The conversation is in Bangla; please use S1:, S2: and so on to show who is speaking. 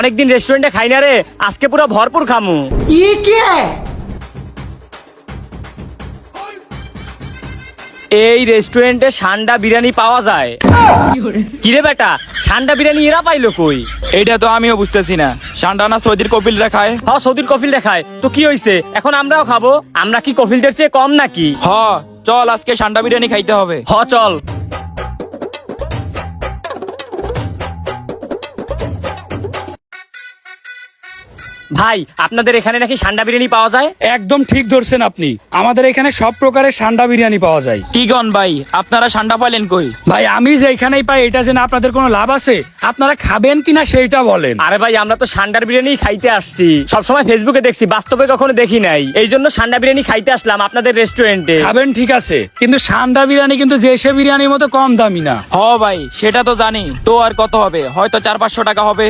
S1: অনেকদিন রেস্টুরেন্টে খাই না রে, আজকে পুরো ভরপুর খামু। এই রেস্টুরেন্টে সান্ডা বিরিয়ানি পাওয়া যায়। কিরে বেটা, সান্ডা বিরিয়ানি এরা পাইলো কই?
S2: এইটা তো আমিও বুঝতেছি না। সান্ডানা সৌদির কপিল দেখায়।
S1: হ, সৌদির কফিল দেখায় তো কি হইছে? এখন আমরাও খাবো। আমরা কি কফিলদের চেয়ে কম নাকি?
S2: চল আজকে সান্ডা বিরিয়ানি খাইতে হবে।
S1: হ চল। ভাই, আপনাদের এখানে নাকি সান্ডা বিরিয়ানি পাওয়া যায়?
S3: একদম ঠিক ধরছেন আপনি, আমাদের এখানে সব প্রকারের সান্ডা বিরিয়ানি পাওয়া যায়।
S2: কি গন ভাই, আপনারা সান্ডা পাইলেন কই?
S3: ভাই আমি যেখানেই পাই এটা জেনে আপনাদের কোনো লাভ আছে? আপনারা খাবেন কিনা সেইটা বলেন।
S1: আরে ভাই, আমরা তো সান্ডার বিরিয়ানি খাইতে আসছি। সবসময় ফেসবুকে দেখছি, বাস্তবে কখনো দেখি নাই। এই জন্য সান্ডা বিরিয়ানি খাইতে আসলাম আপনাদের রেস্টুরেন্টে।
S3: খাবেন ঠিক আছে, কিন্তু সান্ডা বিরিয়ানি কিন্তু যে সে বিরিয়ানির মতো কম দামি না।
S2: ভাই সেটা তো জানি, তো আর কত হবে? হয়তো 400-500 টাকা হবে।